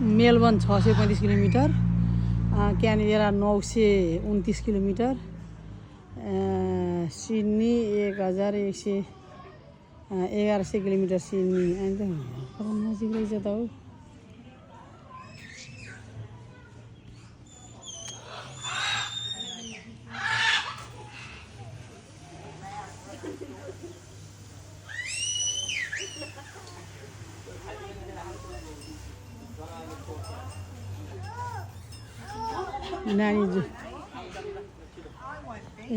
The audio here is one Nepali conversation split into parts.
Melbourne 635 kilometre, Canberra 929 kilometre, Sydney 1100 kilometre Sydney. अनि त नजिक रहेछ त हौ। नानी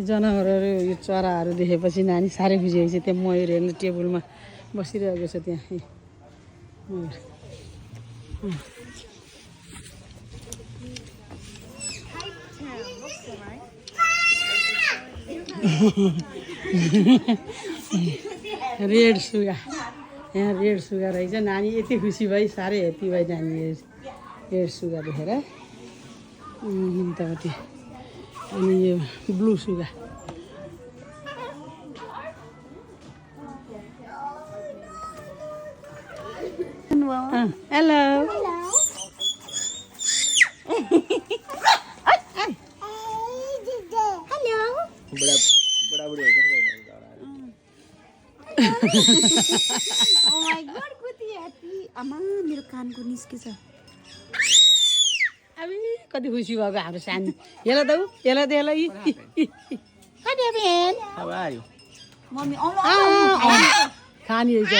जनावरहरू यो चराहरू देखेपछि नानी साह्रै खुसी भएको छ। त्यहाँ मयूर हेर्नु टेबलमा बसिरहेको छ त्यहाँ मयूर। रेड सुगा, यहाँ रेड सुगा रहेछ। नानी यति खुसी भयो, साह्रै ह्याप्पी भयो नानी रेड सुगा देखेर। यतापट्टि अनि यो ब्लू सुगा। हेलो आमा मेरो कानको निस्केछ। कति खुसी भएको हाम्रो सानो। हेलो त हेलो त हेलो। मम्मी खाने रहेछ।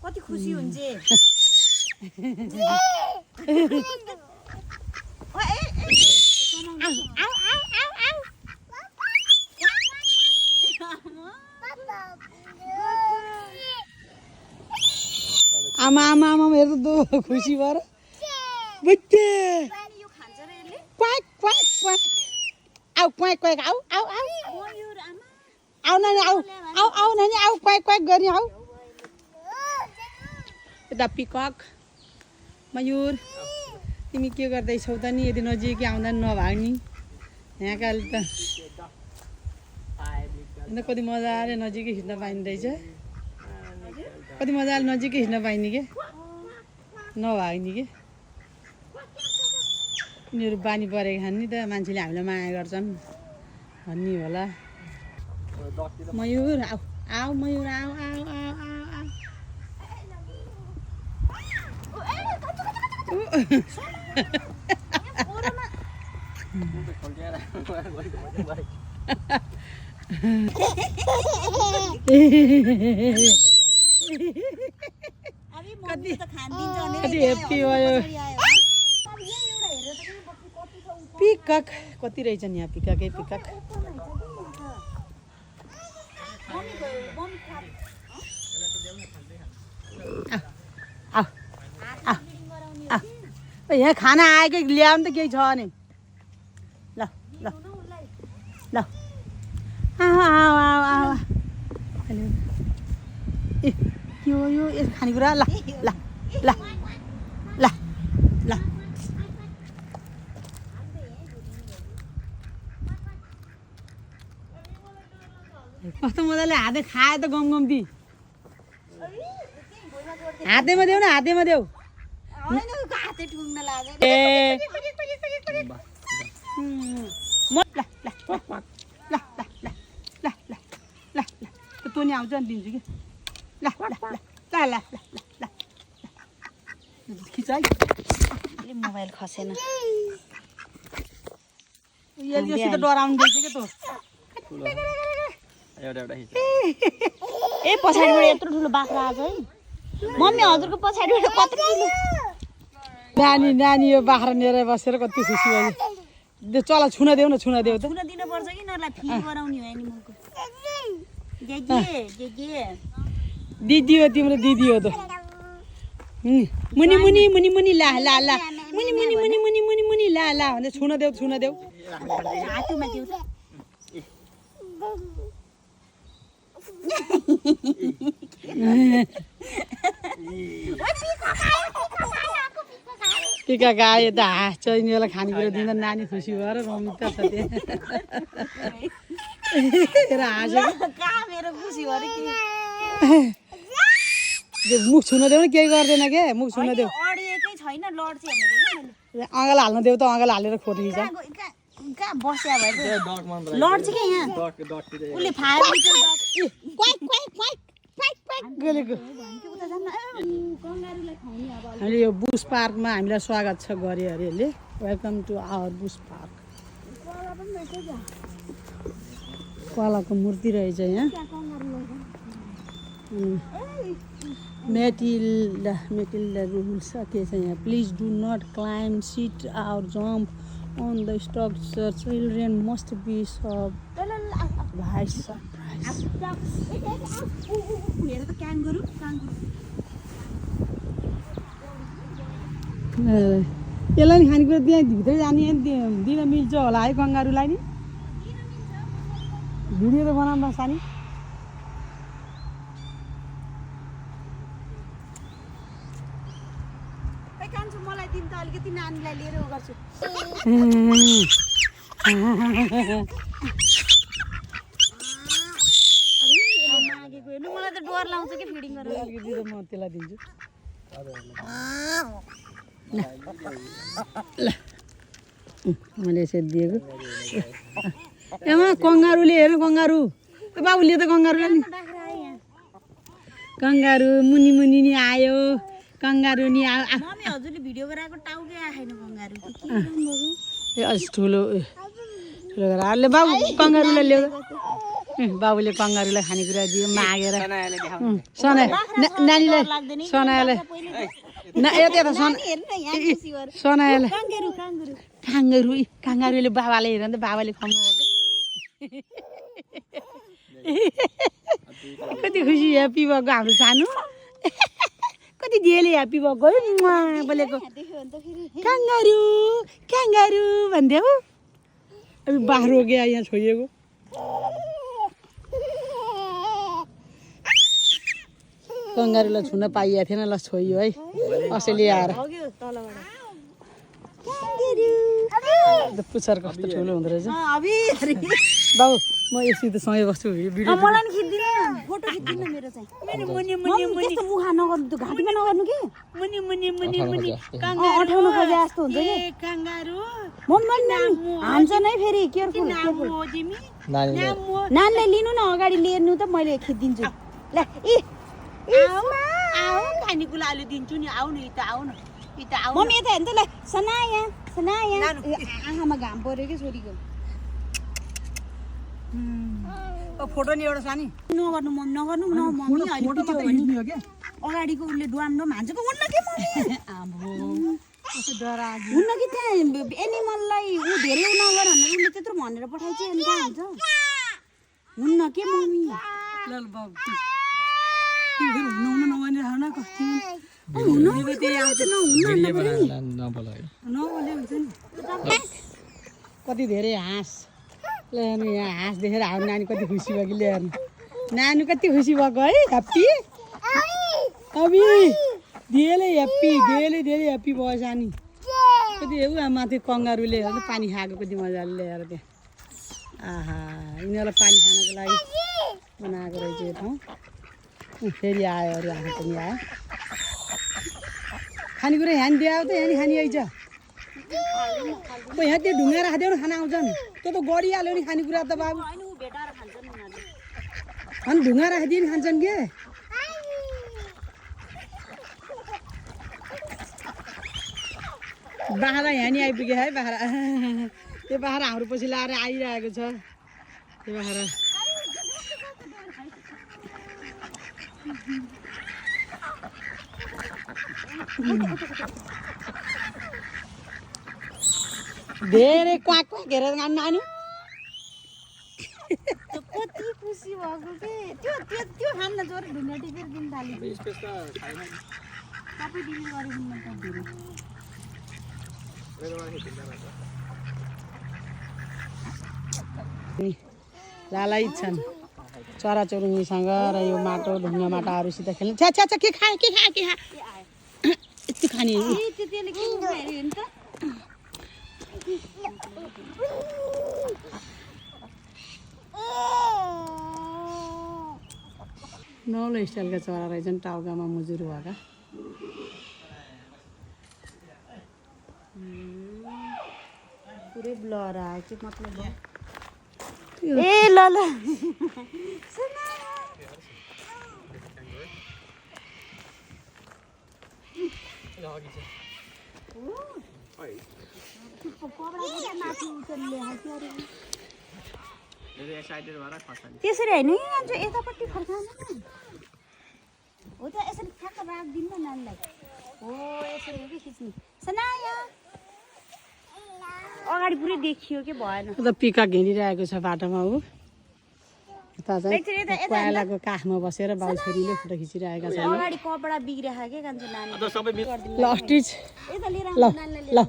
कति खुसी हुन्छ। आमा आमा आमा हेर्नु त खुसी भएर बुझ्थे। क्वाक क्वाक क्वाक आऊ क्वाक क्वाक आऊ आऊ आऊ आऊ नानी आऊ आऊ आऊ नानी आऊ क्वाक क्वाक गर्ने आऊ। यता पिकक मयूर तिमी के गर्दैछौ त नि? यदि नजिकै आउँदा नभाग्ने यहाँका त अन्त कति मजाले नजिकै खिच्न पाइने रहेछ। कति मजाले नजिकै खिच्न पाइने के नभाग्ने के। यिनीहरू बानी परेको छन् नि त, मान्छेले हामीलाई माया गर्छन् भन्ने होला। मयूर आऊ आऊ मयूर आऊ आऊ आऊ आऊ आऊ। कति हेप्पी भयो। पिकक कति रहेछन् यहाँ। पिककै पिकक। यहाँ खाना आएकै ल्याउनु त केही छ नि। ल ल ल आऊ आऊ आऊ आऊ। ए के हो यो खानेकुरा? ल ल ल ल ल कस्तो मजाले हाते खाए त गम गम्ती। हातेमा देऊ न, हातेमा देऊ। तँ नि आउँछ नि दिन्छु कि। ल ल ल ल ल खिच है। मोबाइल खसेन। योसित डराउनु दिन्छ क्या तँ। ए पछाडिबाट यत्रो ठुलो बाख्रा आज है। मम्मी हजुरको पछाडिबाट कत्रो ठुलो नानी नानी यो बाख्रा लिएर बसेर कति खुसी भयो। चल छुन देऊ न, छुन देऊ त। छुन दिनुपर्छ कि नलाई फिल गराउने हो एनिमलको। दिदी हो तिम्रो, दिदी हो त। मुनि मुनि मुनि मुनि ला ला ला मुनि मुनि मुनि मुनि मुनि मुनि ला ला भन्दै छुन देऊ, छुन देऊ। हातमा देऊ त। टिका गाए त हाँस्छ यिनीहरूलाई खानेकुरा दिँदा नानी खुसी भएर रमित छ त्यहाँ हाँसेको कहाँ मेरो खुसी भएर के मुख छुन देऊ न केही गर्दैन के मुख छुन देऊ अडिएकै छैन लड चाहिँ हेरेको मैले अँगाल हाल्न देऊ त अँगाल हालेर फोटो खिच कहाँ बस्या भयो लड चाहिँ के यहाँ उसले फायर गरेको हामीले यो बुश पार्कमा हामीलाई स्वागत छ गरे अरे यसले welcome to our bush park कोलाको मूर्ति रहेछ यहाँ मेटिल्डा रुल्स के छ यहाँ please do not climb sit or jump on the structure children must be served by surprise हेर त क्याङ्गुरु यसलाई नि खानेकुरा त्यहाँ भित्रै जाने दिन मिल्छ होला है कङ्गारुलाई नि भिडियो त बनाउनु सानी मलाई दिन त अलिकति नानीलाई लिएर गर्छु मलाई त डर लाउँछ कि फिडिङ गरेर म त्यसलाई दिन्छु मैले यसरी दिएको एमा कङ्गारुले हेर कङ्गारु बाबुले त कङ्गारुलाई नि कङ्गारु मुनि मुनि नि आयो कङ्गारु नि मम्मी हजुरले भिडियो गराएको टाउकै आएन कङ्गारु ए अझ ठुलो ठुलो गरेर बाबु कङ्गारुलाई ल्याउ बाबुले कङ्गारुलाई खानेकुरा दियो मागेर सनाय नानीलाई सनायालाई यता यता सनायालाई काङ्गारु काङ्गारुले बाबाले हेर नि त बाबाले खुवाउनु भएको कति खुसी ह्याप्पी भएको हाम्रो सानो कति धेरै ह्याप्पी भएको बोलेको काङ्गारु काङ्गारु भन्थ्यो अब बाख्रो गयो यहाँ छोइएको कङ्गारुलाई छुन पाइएको थिएन ल छोइयो है अस्ट्रेलिया आएर पुच्छर कस्तो ठुलो हुँदो रहेछ बाबु म एकछिन त सँगै बस्छु भिडियो मलाई नि खिच्दिन फोटो खिच्दिन मेरो चाहिँ त्यस्तो मुखा नगर्नु त्यो घाँटीमा नगर्नु कि अठाउनु खोजे जस्तो हुन्छ कि काङ्गारु हान्छ नै फेरि केयरफुल नानीलाई लिनु न अगाडि लिनु त मैले खिचिदिन्छु ल खानेकुरा आलु दिन्छु नि आउनु यता आउनु यता आउनु मम्मी यता हेर्नु त ल सनाया आँखामा घाम पऱ्यो कि छोरीको फोटो नि एउटा सानी नगर्नु मम्मी नगर्नु न मम्मी अहिले अगाडिको उसले डुवाम्रो हान्छको हुन्न कि मम्मी हुन्न कि त्यहाँ एनिमललाई ऊ धेरै उ नगर भनेर उसले त्यत्रो भनेर पठाइ चाहिँ अनि कहाँ हुन्छ हुन्न के मम्मी कति धेरै हाँस ल्याउनु यहाँ हाँस देखेर हाम्रो नानी कति खुसी भयो कि ल्याउनु नानी कति खुसी भएको है ह्याप्पी अबि धेरै ह्याप्पी धेरै ह्याप्पी भयो सानी कति ऊ माथि कङ्गारुले हेर्नु पानी खाएको कति मजाले ल्याएर त्यहाँ आहा यिनीहरूलाई पानी खानको लागि बनाएको रहेछ यो ठाउँ फेरि आयो अरू आएको पनि आयो खानेकुरा यहाँ दियो त यहाँ नि खाने आइज यहाँ त्यो ढुङ्गा राखिदियो न खाना आउँछ नि त्यो त गरिहाल्यो नि खानेकुरा त बाबु अनि ढुङ्गा राखिदियो नि खान्छन् के बाख्रा यहाँ नि आइपुग्यो है बाख्रा त्यो बाख्रा हाम्रो पछि लाएर आइरहेको छ त्यो बाख्रा धेरै क्वाक क्वाक हेरेर नानी कति खुसी भएको के त्यो खान्न जोर ढुङ्गा टिपेर दिन थाल्यो सबै डिलिभरी गरिदिनु लालाई छन् चराचुरुङ्गीसँग र यो माटो ढुङ्गा माटाहरूसित खेल्नु छ्या छ्या के खाए यति खाने खाने त्यसले के हेर्यो नि त नौलो स्टाइलका चरा रहेछन् टाउकामा मुजुर भएका पुरै ब्लर आयो के मतलब ए ल ल त्यसरी होइन यतापट्टि फर्काउनु हो त यसरी ठ्याक्क राखिदिनु न नानीलाई हो यसरी हो कि खिच्ने सनाया अगाडि पुरै देखियो के भएन त पिकअप हिँडिरहेको छ बाटोमा ऊ यता चाहिँ कोइलाको काखमा बसेर बाउ छोरीले फोटो खिचिरहेका छन् अगाडि कपडा बिग्रेको के कान्छ नानी ल अस्टिच यता लिएर ल नानीलाई ल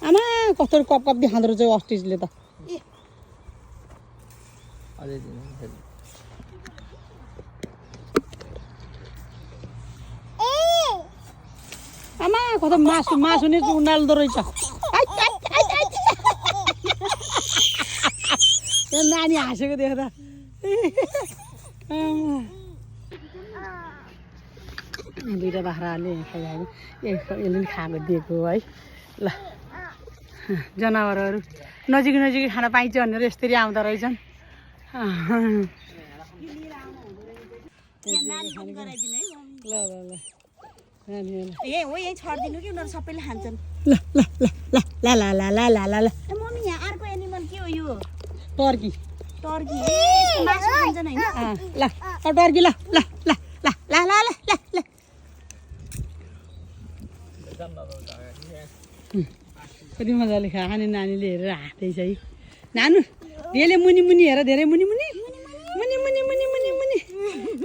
आमा कस्तो कप कप देखाउँदो रहेछ अस्टिचले त आमा कस्तो मासु मासु नै उनाल्दो रहेछ यो नानी हाँसेको देख्दा दुईवटा बाख्राले खाइहाल्यो यसले पनि खाएको दिएको है ल जनावरहरू नजिक नजिकै खान पाइन्छ भनेर यसरी आउँदो रहेछन् ल ल ल ए हो यही छर्दिनु कि उनीहरू सबैले खान्छन् ल ल ल ल ल ल ल ल ल ल ए मम्मी यहाँ अर्को एनिमल के हो यो टर्की टर्की ए यसको मासु खान्छन् होइन ल टर्की ल ल ल ल ल ल ल ल कति मजाले खाने नानीले हेरेर हाँस्दैछ है नानु धेरै मुनि मुनि हेर धेरै मुनि मुनि मुनि मुनि मुनि मुनि मुनि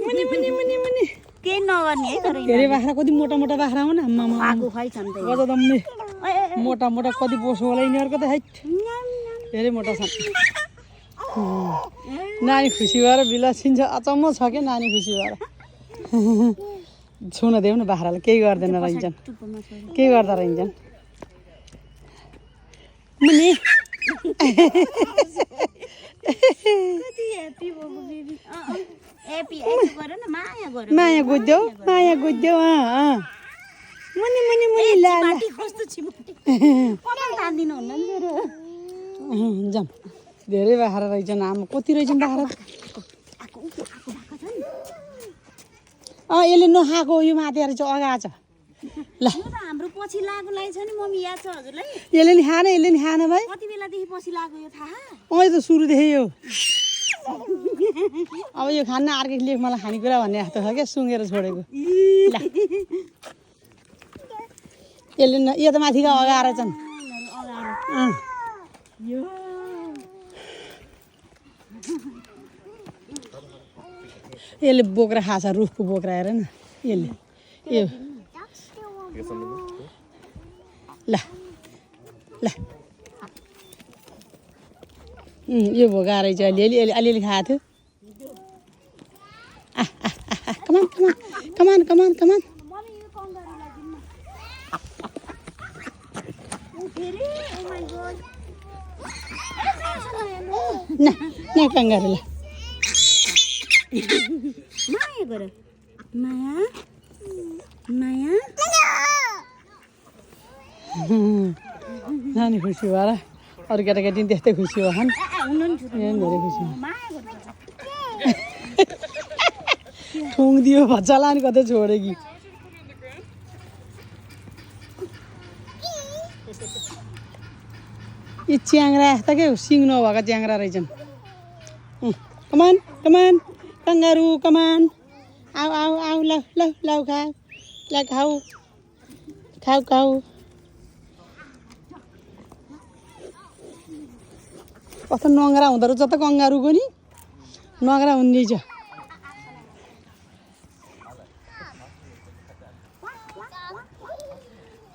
मुनि मुनि मुनि मुनि केही नगर्ने है तर धेरै बाख्रा कति मोटा मोटा बाख्रा हो न आम्मामा आगो खुवाइ छन् त गजदम्मे मोटा मोटा कति पोस होला यिनीहरूको त है धेरै मोटा छन् नानी खुसी भएर बिलसिन्छ अचम्म छ क्या नानी खुसी भएर छुन देऊ न बाख्रालाई केही गर्दैन रहन्छन् केही गर्दा रहन्छन् मुनि कति ह्याप्पी भएको बेबी ह्याप्पी गर न माया गर माया गुद्देऊ मुनि मुनि मुनि ला माटी कस्तो छिमाटी कपाल तान्दिनु हुन्न नि मेरो जाम धेरै बाख्रा रहेछन् आमा कति रहेछन् बाख्रा यसले नखाएको यो माथि रहेछ अगाएको छ ल हाम्रो पछि लाग्नुलाई छ नि मम्मी याद छ हजुरलाई यसले नि खान भाइ कति बेलादेखि पछि लाग्यो यो थाहा त सुरुदेखि यो अब यो खान्न अर्को लेख मलाई खानेकुरा भन्ने जस्तो छ क्या सुँगेर छोडेको ल यसले यो त माथिको अगाएर छन् यसले बोक्रा खाछ रुखको बोक्रा हेर न यसले यो ल ल यो भोगा रहेछ अलिअलि अलिअलि खाएको थियो कमान कमान कमान न कङ्गारुलाई माया गर माया माया नानी खुसी भएर अरू केटाकेटी पनि त्यस्तै खुसी भएछन् धेरै खुसी ठुङ्दियो भच्चाला नि कतै छोड्यो कि यी च्याङ्रा जस्तो के सिङ नभएको च्याङ्रा रहेछन् कमान कमान कङ्गारु कमान आऊ आऊ आऊ ल ल ल खाऊ ल खाऊ खाऊ खाऊ कस्तो नङ्ग्रा हुँदो रहेछ त कङ्गारुको नि नङ्ग्रा हुने रहेछ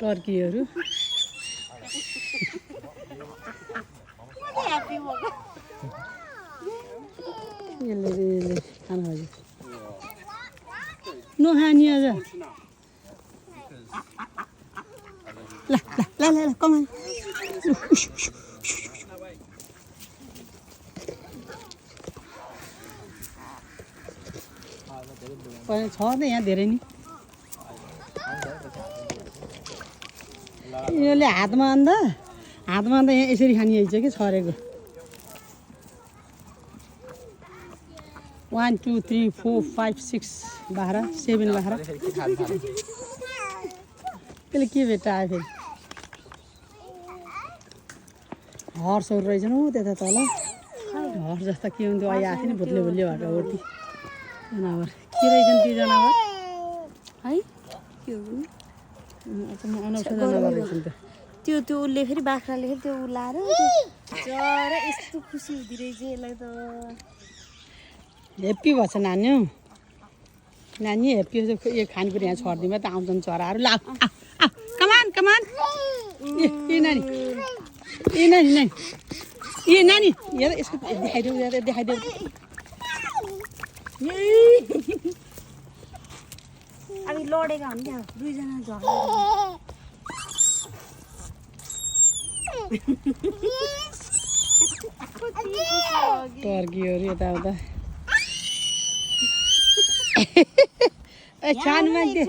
टर्कीहरू यसले खानु खोज्यो नखाने अझ ल ल ल ल कमान छ त यहाँ धेरै नि यसले हातमा अन्त यहाँ यसरी खानी आइन्छ कि छरेको 1 2 3 4 5 6 बाह्र 7 बाह्र त्यसले के भेट्टा आयो फेरि हर्सहरू रहेछन् ऊ त्यता तल हर्स जस्ता के हुन्थ्यो अहिले आएको नि भुत्ले भुत्ले भएको ओर्ती जनावर के रहेछन् ती जनावर है के हो अनौठो जनावर रहेछन् त त्यो उसले फेरि बाख्राले फेरि त्यो उलाएर चरा यस्तो खुसी हुँदो रहेछ यसलाई त हेप्पी भएछ नानी हौ नानी हेप्पी यो खानेकुरा यहाँ छरिदिमा त आउँछन् चराहरू ल कमान कमान ए नानी ए नानी नानी ए नानी हेर यसको देखाइदेऊ देखाइदेऊ अब लडेका हुन् क्या दुईजना झगडा टर्कीहरू यताउता सानो मान्छे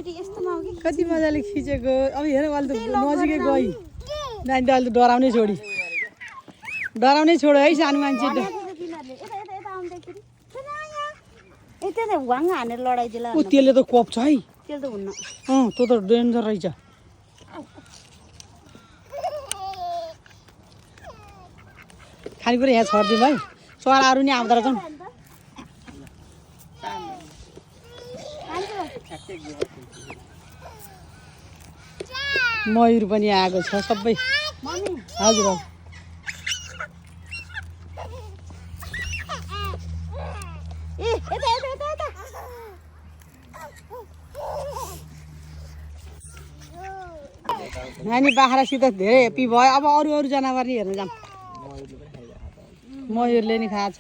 कति मजाले खिचेको अब हेर अहिले त नजिकै गई नानी त अहिले त डराउनै छोड्यो है सानो मान्छे त वाङ हानेर लडाइदिएला ऊ त्यसले त कोप्छ है त्यसले त हुन्न त्यो त डेन्जर रहेछ खानेकुरा यहाँ छरिदिउँ है चराहरू नि आउँदो रहेछन् मयूर पनि आएको छ सबै हजुर नानी बाख्रासित धेरै हेप्पी भयो अब अरू जनावर नि हेर्न जाऊँ मयूरले नि खान्छ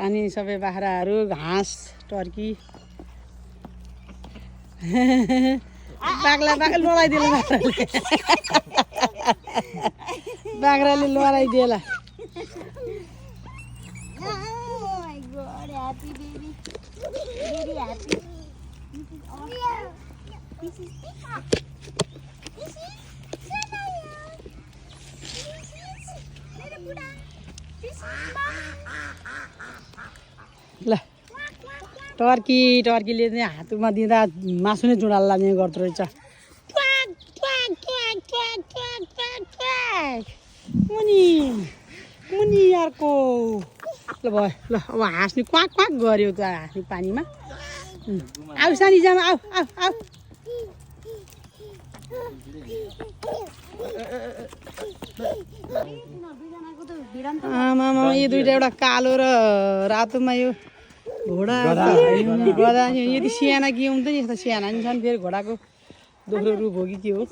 अनि सबै बाख्राहरू घाँस टर्की बाख्रा लडाइदिएला बाख्राले लडाइदिएला ल टर्कीले चाहिँ हातमा दिँदा मासु नै जुडाल लाग्ने गर्दो रहेछ मुनि अर्को ल भयो ल अब हाँस्ने क्वाक क्वाक गऱ्यो त हाँस्ने पानीमा आऊ सानी जामा आऊ आऊ आऊ आमा यो दुइटा एउटा कालो र रातोमा यो घोडा गधा यदि सियाना के हुन्छ नि यस्तो सियाना नि छन् फेरि घोडाको दोस्रो रूप हो कि के हो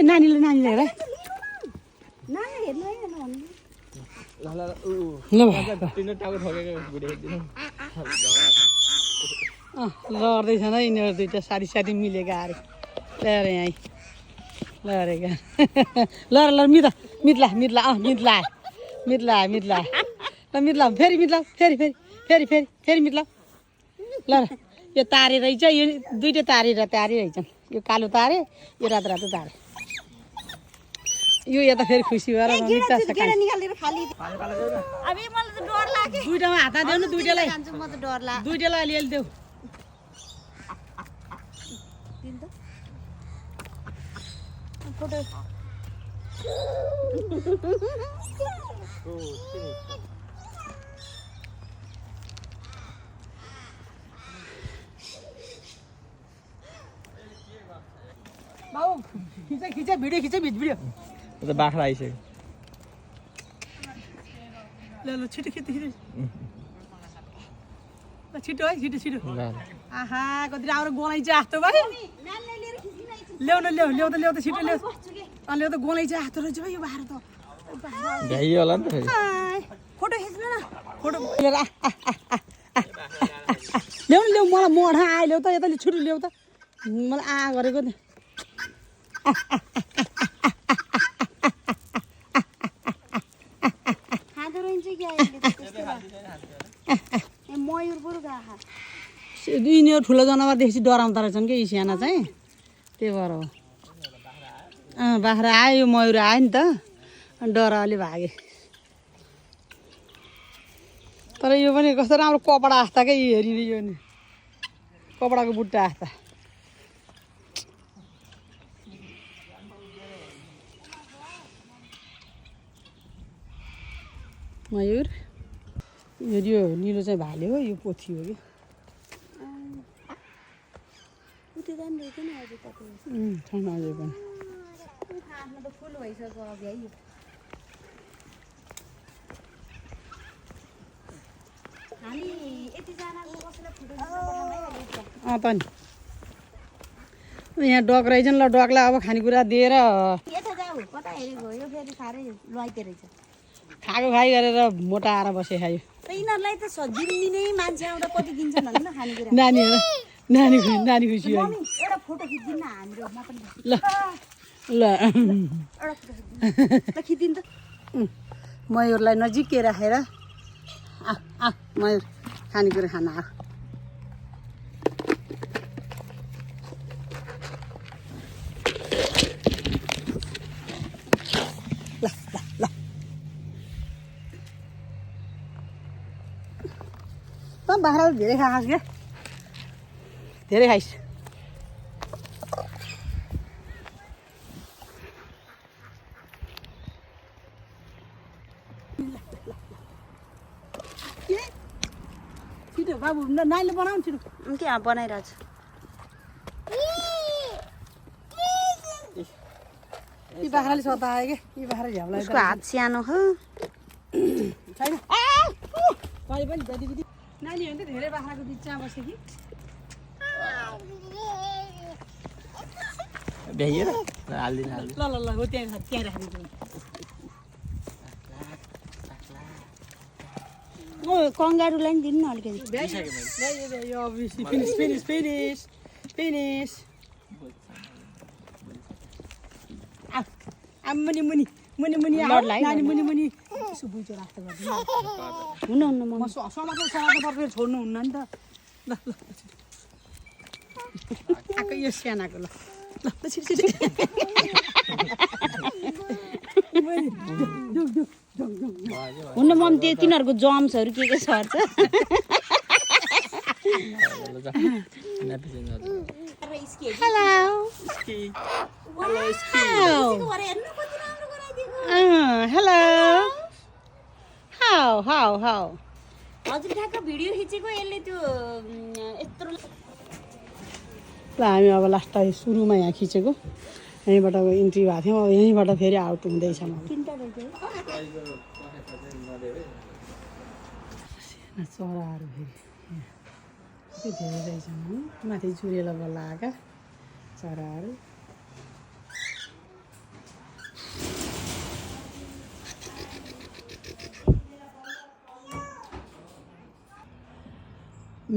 नानीले हेर लड्दैछन् है यिनीहरू दुइटा साथी मिलेका अरे ल्याएर यहीँ लडेका ल मित्ला फेरि मित्ला ल यो तारे रहेछ यो दुइटै तारे रहेछन् यो कालो तारे यो रातो तारे यो यता फेरि खुसी भएर दुइटामा हात देऊ न दुइटालाई अलिअलि देऊ खिच भिडियो बाख्रा आइसक्यो ल छिटो छिटो है छिटो आहा कति राम्रो गोलाइ चाहिँ जस्तो भयो ल्याउ त छिटो ल्याउ ल्याउ त गोलै चाहिँ हात रहेछ यो बाख्रा त भ्याइयो होला नि त फेरि फोटो खिच्नु न फोटो ल्याउ मलाई मढा आयो ल्याउ त यता छिटो ल्याउ त मलाई गरेको नि खाँदो रहन्छ क्या मयूर बरु गाखा यिनीहरू ठुलो जनावर देखेपछि डराउँदो रहेछन् कि यी साना चाहिँ त्यही भएर हो बाख्रा आयो मयूर आयो नि त डराले भागे तर यो पनि कस्तो राम्रो कपडा आस्था क्या हेरिने यो नि कपडाको बुट्टा आस्था मयूर यो निलो चाहिँ भाले हो यो पोथी हो कि छैन अझै पनि फुल भइसक्यो अघि है हामी यतिजनाको कसैलाई फोटो त नि यहाँ डक रहेछ नि ल डकलाई अब खानेकुरा दिएर यता जाऊ कता हेरेको यो फेरि साह्रै लैते रहेछ खाएको खाइ गरेर मोटा आएर बसे खायो त यिनीहरूलाई त दिनै मान्छे आउँदा कति दिन्छन् होला खानेकुरा नानी खुसी भयो मम्मी एउटा फोटो खिचिदिनु न हाम्रो म पनि ल ल एउटा फोटो खिचिदिनु खिचिदिनु त मयूरलाई नजिकै राखेर मयूर खानेकुरा खाना आऊ ल बाख्रा त धेरै खाएको क्या धेरै खाइस् छिटो बाबु नानीले बनाउनु छिटो के बनाइरहेको यी बाख्राले सतायो क्या यी बाख्रा झ्याउला उसको हात सानो हो छैन कहिले पनि जतिकति नानीहरू त धेरै बाख्राको बिचमा बस्यो कि भ्याइयो हालिदिनु ल हो त्यहाँ राखिदिन्छु कङ्गारुलाई नि दिनु न अलिकति फिनिस मुनि नानी मुनि यसो बुझो राख्दा हुन्न म समातेर पर्छ छोड्नुहुन्न नि त ल आएको यो सानाको ल छिटो हुन्न मम त्यो तिनीहरूको जम्सहरू के सर्छ हेलो हाउ हजुर ठ्याक्क भिडियो खिचेको यसले त्यो यत्रो ल हामी अब लास्ट सुरुमा यहाँ खिचेको यहीँबाट अब इन्ट्री भएको थियौँ अब यहीँबाट फेरि आउट हुँदैछ चराहरू फेरि कति धेरै रहेछन् माथि चुरेर बल्ल आएका चराहरू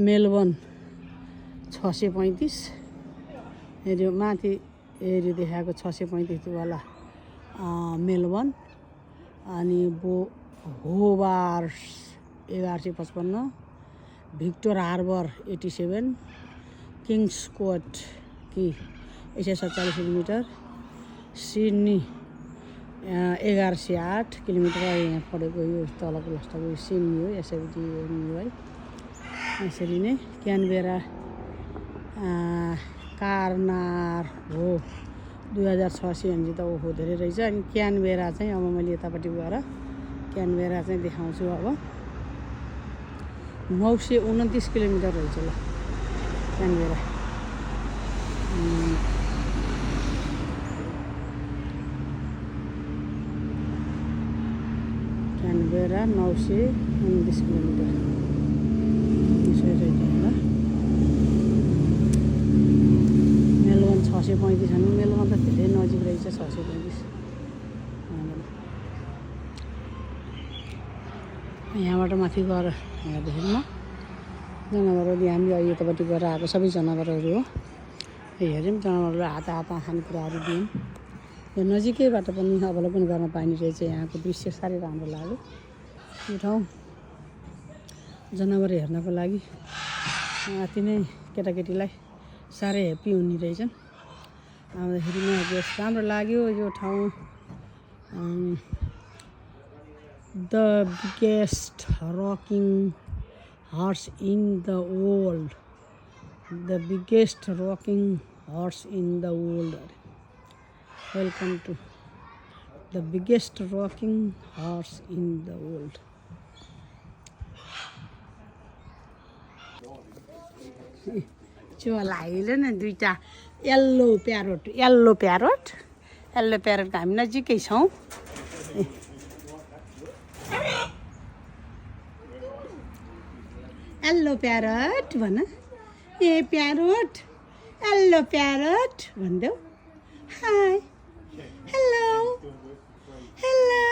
मेलबर्न 635 हेऱ्यो माथि हेऱ्यो देखाएको 635 वाला मेलबर्न अनि होबार्स 1155 भिक्टोर हार्बर 87 किङ्सकोट कि 147 किलोमिटर सिडनी 1108 किलोमिटर यहाँ पढेको यो तलको लास्टको सिडनी हो एसएबिटी है यसरी नै क्यानबेरा कार्नार हो 2600 एनजी त ओहो धेरै रहेछ अनि क्यानबेरा चाहिँ अब मैले यतापट्टि गएर क्यानबेरा चाहिँ देखाउँछु अब 929 किलोमिटर रहेछ ल क्यानबेरा क्यानबेरा 929 किलोमिटर मेलबर्न 635 635 अनि मेलोमा त धेरै नजिक रहेछ 635। यहाँबाट माथि गएर हेर्दाखेरि म जनावरहरू हामीले अहिले यतापट्टि गएर आएको सबै जनावरहरू हो। हेऱ्यौँ जनावरहरू हाता खानेकुराहरू दियौँ। यो नजिकैबाट पनि अवलोकन गर्न पाइने रहेछ। यहाँको दृश्य साह्रै राम्रो लाग्यो। यो ठाउँ जनावर हेर्नको लागि अति नै केटाकेटीलाई साह्रै ह्याप्पी हुने रहेछन्। आउँदाखेरि मलाई बेस राम्रो लाग्यो यो ठाउँ। The biggest rocking horse in the world. The biggest rocking horse in the world. Welcome to the biggest rocking horse in the world. चोला आइले न दुईटा येल्लो प्यारोट हामी नजिकै छौँ। येल्लो प्यारोट भन। ए प्यारोट येल्लो प्यारोट भनिदेऊ। Hi hello hello